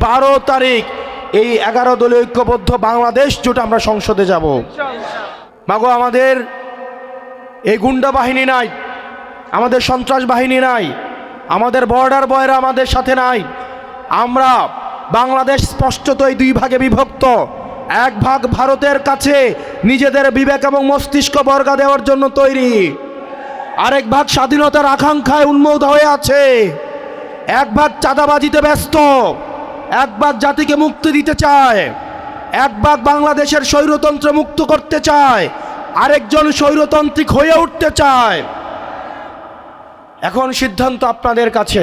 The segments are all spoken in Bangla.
12 তারিখ এই 11 দলীয় ঐক্যবদ্ধ বাংলাদেশ জোট আমরা সংসদে যাব। মাগো, আমাদের এই গুন্ডা বাহিনী নাই, আমাদের সন্ত্রাস বাহিনী নাই, আমাদের বর্ডার বয়রা আমাদের সাথে নাই। আমরা বাংলাদেশ স্পষ্টতই দুই ভাগে বিভক্ত। এক ভাগ ভারতের কাছে নিজেদের বিবেক এবং মস্তিষ্ক বর্গা দেওয়ার জন্য তৈরি, আরেক ভাগ স্বাধীনতার আকাঙ্ক্ষায় উন্মুক্ত হয়ে আছে। এক ভাগ চাঁদাবাজিতে ব্যস্ত, এক ভাগ জাতিকে মুক্তি দিতে চায়, এক ভাগ বাংলাদেশের স্বৈরতন্ত্র মুক্ত করতে চায়, আরেকজন স্বৈরতান্ত্রিক হয়ে উঠতে চায়। এখন সিদ্ধান্ত আপনাদের কাছে।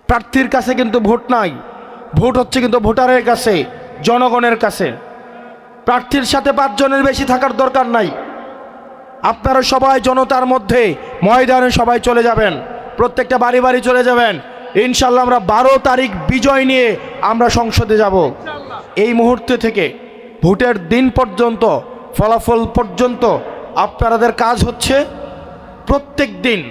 প্রার্থীর কাছে কিন্তু ভোট নাই, ভোট হচ্ছে কিন্তু ভোটারের কাছে, জনগণের কাছে। প্রার্থীর সাথে 5 জনের বেশি থাকার দরকার নাই। আপনারা সবাই জনতার মধ্যে ময়দানে সবাই চলে যাবেন, প্রত্যেকটা বাড়ি বাড়ি চলে যাবেন। ইনশাল্লাহ আমরা 12 তারিখ বিজয় নিয়ে আমরা সংসদে যাব। এই মুহূর্তে থেকে ভোটের দিন পর্যন্ত, ফলাফল পর্যন্ত আপনাদের কাজ হচ্ছে প্রত্যেক দিন,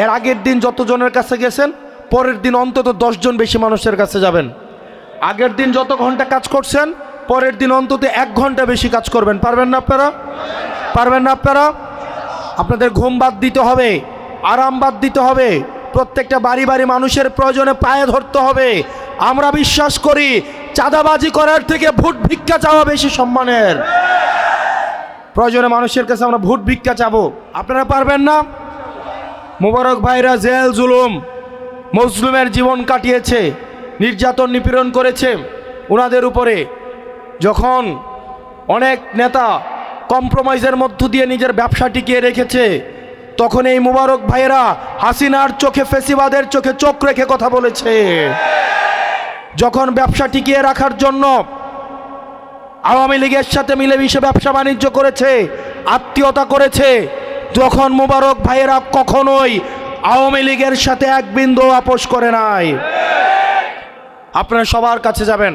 এর আগের দিন যতজনের কাছে গেছেন পরের দিন অন্তত 10 জন বেশি মানুষের কাছে যাবেন। আগের দিন যত ঘন্টা কাজ করছেন পরের দিন অন্তত 1 ঘন্টা বেশি কাজ করবেন। পারবেন না আপনারা? পারবেন না আপনারা? আপনাদের ঘুম বাদ দিতে হবে, আরাম বাদ দিতে হবে, প্রত্যেকটা বাড়ি বাড়ি মানুষের প্রয়োজনে পায়ে ধরতে হবে। আমরা বিশ্বাস করি চাঁদাবাজি করার থেকে ভোট ভিক্ষা চাওয়া বেশি সম্মানের। প্রয়োজনে মানুষের কাছে আমরা ভোট ভিক্ষা চাবো। আপনারা পারবেন না? মোবারক ভাইরা জেল জুলুম মজলুমের জীবন কাটিয়েছে, নির্যাতন নিপীড়ন করেছে ওনাদের উপরে। যখন অনেক নেতা কম্প্রোমাইজের মধ্য দিয়ে নিজের ব্যবসা টিকিয়ে রেখেছে, তখন এই মোবারক ভাইয়েরা হাসিনার চোখে, ফেসিবাদের চোখে চোখ রেখে কথা বলেছে। যখন ব্যবসা টিকিয়ে রাখার জন্য আওয়ামী লীগের সাথে মিলেমিশে ব্যবসা বাণিজ্য করেছে, আত্মীয়তা করেছে, তখন মোবারক ভাইয়েরা কখনোই আওয়ামী লীগের সাথে এক বিন্দু আপোষ করে নাই। আপনারা সবার কাছে যাবেন,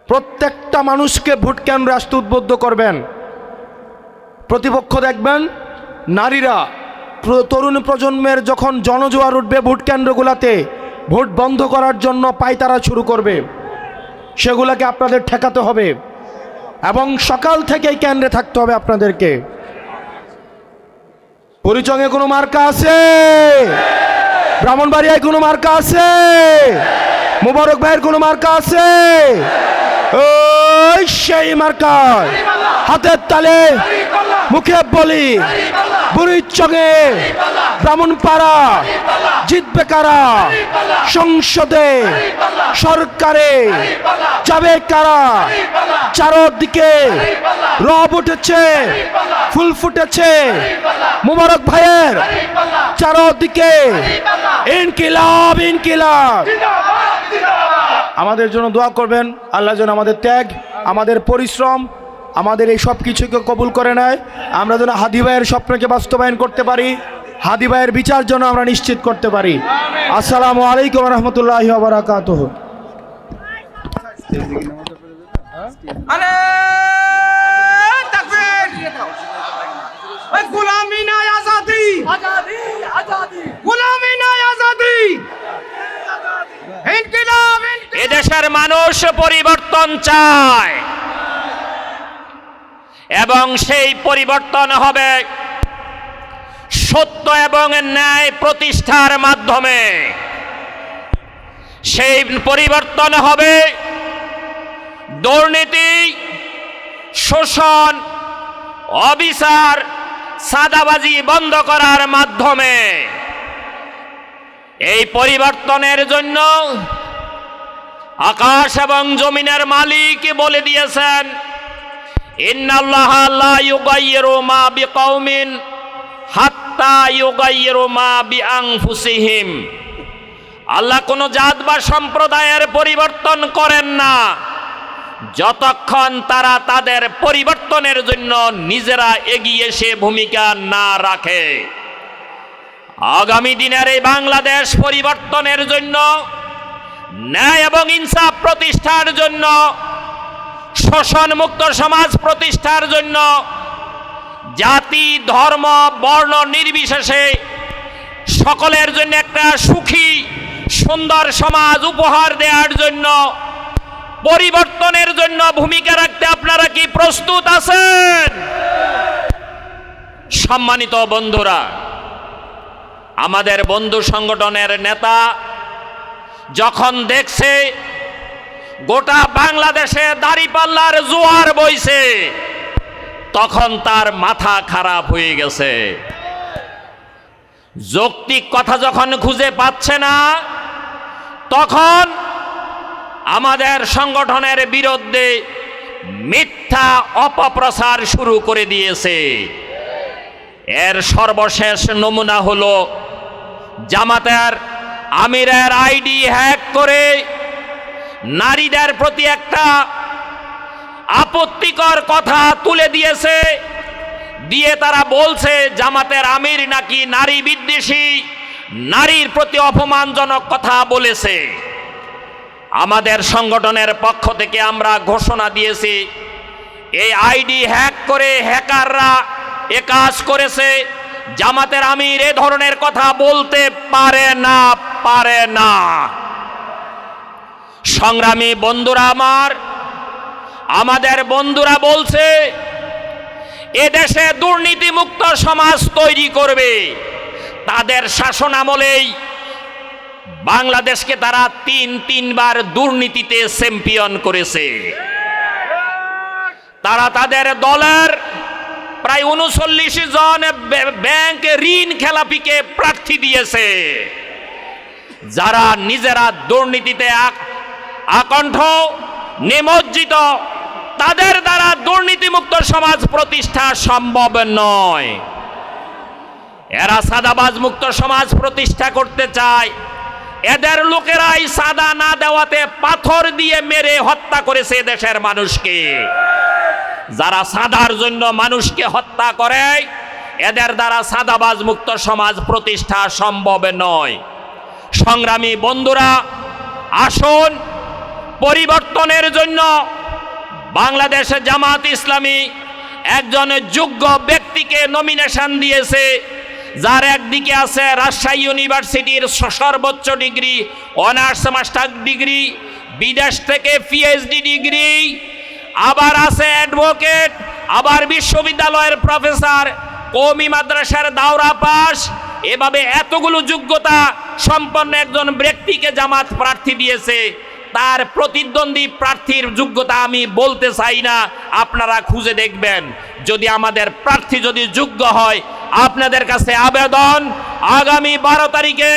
প্রত্যেকটা মানুষকে ভোট কেন্দ্রে আসতে উদ্বুদ্ধ করবেন। প্রতিপক্ষ দেখবেন নারীরা, তরুণ প্রজন্মের যখন জনজোয়ার উঠবে ভোট কেন্দ্রগুলোতে, ভোট বন্ধ করার জন্য পায়তারা শুরু করবে, সেগুলোকে আপনাদের ঠেকাতে হবে এবং সকাল থেকেই কেন্দ্রে থাকতে হবে আপনাদেরকে। পরিচয়ে কোনো মার্কা আছে? ব্রাহ্মণবাড়িয়ায় কোনো মার্কা আছে? মোবারক ভাইয়ের কোনো মার্কা আছে? ওই সেই মার্কা, হাতের তালে মুখে বলি, বুড়িচঙ্গে ব্রাহ্মণপাড়া জিতবে কারা, সংসদে সরকারে যাবে কারা। চারদিকে রব উঠেছে, ফুল ফুটেছে মোবারক ভাইয়ের চারদিকে। ইনকিলাব, ইনকিলাব। আমাদের জন্য দোয়া করবেন, আল্লাহ যেন আমাদের ত্যাগ, আমাদের পরিশ্রম, আমাদের এই সব কিছুকে কবুল করে নেয়। আমরা যেন হাদি ভাইয়ের স্বপ্নকে বাস্তবায়ন করতে পারি, হাদি ভাইয়ের বিচার যেন আমরা নিশ্চিত করতে পারি। আসসালামু আলাইকুম ওয়া রাহমাতুল্লাহি ওয়া বারাকাতুহু। गुलामी ना आजादी, आजादी आजादी, गुलामी ना आजादी, इनकिलाब। এদেশের মানুষ পরিবর্তন চায় এবং সেই পরিবর্তন হবে সত্য এবং ন্যায় প্রতিষ্ঠার মাধ্যমে। সেই পরিবর্তন হবে দুর্নীতি, শোষণ, অবিচার, চাঁদাবাজি বন্ধ করার মাধ্যমে। এই পরিবর্তনের জন্য আকাশ এবং জমিনের মালিক বলে দিয়েছেন, ইন্নাল্লাহা লা ইউগাইয়িরু মা বিকাউমিন হাত্তা ইউগাইয়িরু মা বিআনফুসিহিম। আল্লাহ কোন জাত বা সম্প্রদায়ের পরিবর্তন করেন না যতক্ষণ তারা তাদের পরিবর্তনের জন্য নিজেরা এগিয়ে এসে ভূমিকা না রাখে। আগামী দিনের এই বাংলাদেশ পরিবর্তনের জন্য, ন্যায় এবং ইনসাফ প্রতিষ্ঠার জন্য, শোষণ মুক্ত সমাজ প্রতিষ্ঠার জন্য, জাতি ধর্ম বর্ণ নির্বিশেষে সকলের জন্য একটা সুখী সুন্দর সমাজ উপহার দেওয়ার জন্য, পরিবর্তনের জন্য ভূমিকা রাখতে আপনারা কি প্রস্তুত আছেন? সম্মানিত বন্ধুরা, আমাদের বন্ধু সংগঠনের নেতা যখন দেখছে গোটা বাংলাদেশে দাঁড়িপাল্লার জোয়ার বইছে, তখন তার মাথা খারাপ হয়ে গেছে। যৌক্তিক কথা যখন খুঁজে পাচ্ছে না, তখন আমাদের সংগঠনের বিরুদ্ধে মিথ্যা অপপ্রচার শুরু করে দিয়েছে। এর সর্বশেষ নমুনা হলো জামাতের আমিরের আইডি হ্যাক করে নারীদের প্রতি একটা আপত্তিকর কথা তুলে দিয়েছে, দিয়ে তারা বলছে জামাতের আমির নাকি নারী বিদ্বেষী, নারীর প্রতি অপমানজনক কথা বলেছে। আমাদের সংগঠনের পক্ষ থেকে আমরা ঘোষণা দিয়েছি, এই আইডি হ্যাক করে হ্যাকাররা এ কাজ করেছে। জামাতের আমির এ ধরনের কথা বলতে পারে না। সংগ্রামী বন্ধুরা আমার, আমাদের বন্ধুরা বলছে এদেশে দুর্নীতিমুক্ত সমাজ তৈরি করবে। তাদের শাসন আমলেই বাংলাদেশকে তারা তিনবার দুর্নীতিতে চ্যাম্পিয়ন করেছে। তারা তাদের দলের প্রায় ৩৯ জন ব্যাংক ঋণ খেলাপিকে প্রার্থী দিয়েছে, যারা নিজেরা দুর্নীতিতে আকণ্ঠ নিমজ্জিত। তাদের দ্বারা দুর্নীতিমুক্ত সমাজ প্রতিষ্ঠা সম্ভব নয়। এরা সাদাবাজ মুক্ত সমাজ প্রতিষ্ঠা করতে চায়। এদের লোকেরাই সাদা না দেওয়াতে পাথর দিয়ে মেরে হত্যা করেছে দেশের মানুষকে। যারা সাদার জন্য মানুষকে হত্যা করে, এদের দ্বারা সাদাবাজ মুক্ত সমাজ প্রতিষ্ঠা সম্ভব নয়। সংগ্রামী বন্ধুরা, আসুন পরিবর্তনের জন্য বাংলাদেশে জামাত ইসলামী একজন যোগ্য ব্যক্তিকে নমিনেশন দিয়েছে, যার একদিকে আছে রাজশাহী ইউনিভার্সিটির সর্বোচ্চ ডিগ্রি, অনার্স মাস্টার ডিগ্রি, বিদেশ থেকে পিএইচডি ডিগ্রি, আবার আছে অ্যাডভোকেট, আবার বিশ্ববিদ্যালয়ের প্রফেসর, কওমি মাদ্রাসার দাওরা পাস। এভাবে এতগুলো যোগ্যতা সম্পন্ন একজন ব্যক্তিকে জামাত প্রার্থী দিয়েছে। তার প্রতিদ্বন্দ্বী প্রার্থীর যোগ্যতা আমি বলতে চাই না, আপনারা খুঁজে দেখবেন। যদি আমাদের প্রার্থী যদি যোগ্য হয়, আপনাদের কাছে আবেদন, আগামী 12 তারিখে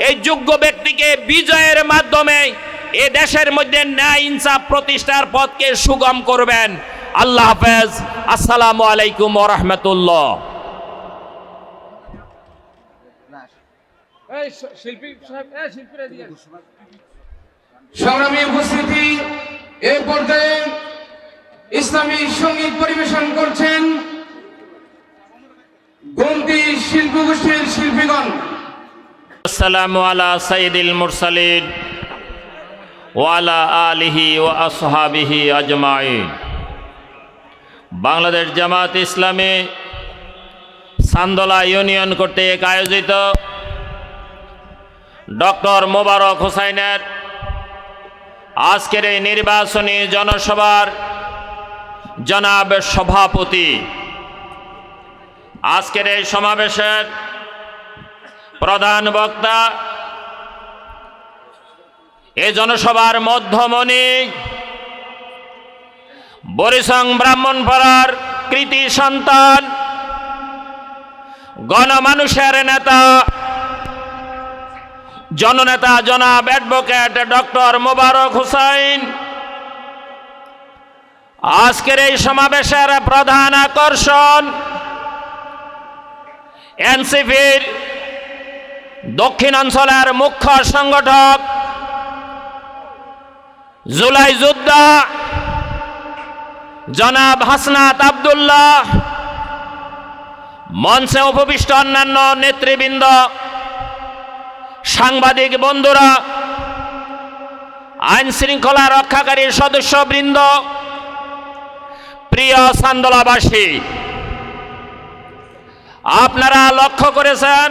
এই যোগ্য ব্যক্তিকে বিজয়ের মাধ্যমে এ দেশের মধ্যে ন্যায় ইনসাফ প্রতিষ্ঠার পথকে সুগম করবেন। আল্লাহ হাফেজ। আসসালামু আলাইকুম ওয়া রাহমাতুল্লাহ। সংগ্রামী উপস্থিতি, এ পর্যায়ে ইসলামী সঙ্গীত পরিবেশন করছেন গোমতী শিল্পী গোষ্ঠীর শিল্পীগণ। আসসালামু আলা সাইয়্যিদিল মুরসালিন ওয়া আলা আলিহি ওয়া আসহাবিহি আজমাইন। বাংলাদেশ জামাত ইসলামী চান্দলা ইউনিয়ন কর্তৃক আয়োজিত ডক্টর মোবারক হোসাইনের আজকের এই নির্বাচনী জনসভার জনাব সভাপতি, আজকের এই সমাবেশের প্রধান বক্তা, এই জনসভার মধ্যমণি, বরিশং ব্রাহ্মণপাড়ার কৃতি সন্তান, গণমানুষের নেতা, জননেতা জনাব অ্যাডভোকেট ডক্টর মোবারক হোসাইন। আজকের এই সমাবেশের প্রধান আকর্ষণ এনসিপির দক্ষিণাঞ্চলের মুখ্য সংগঠক জুলাই যোদ্ধা জনাব হাসনাত আব্দুল্লাহ, মঞ্চে উপবিষ্ট অন্যান্য নেতৃবৃন্দ, সাংবাদিক বন্ধুরা, আইন শৃঙ্খলা রক্ষাকারী সদস্যবৃন্দ, প্রিয় চান্দলাবাসী, আপনারা লক্ষ্য করেছেন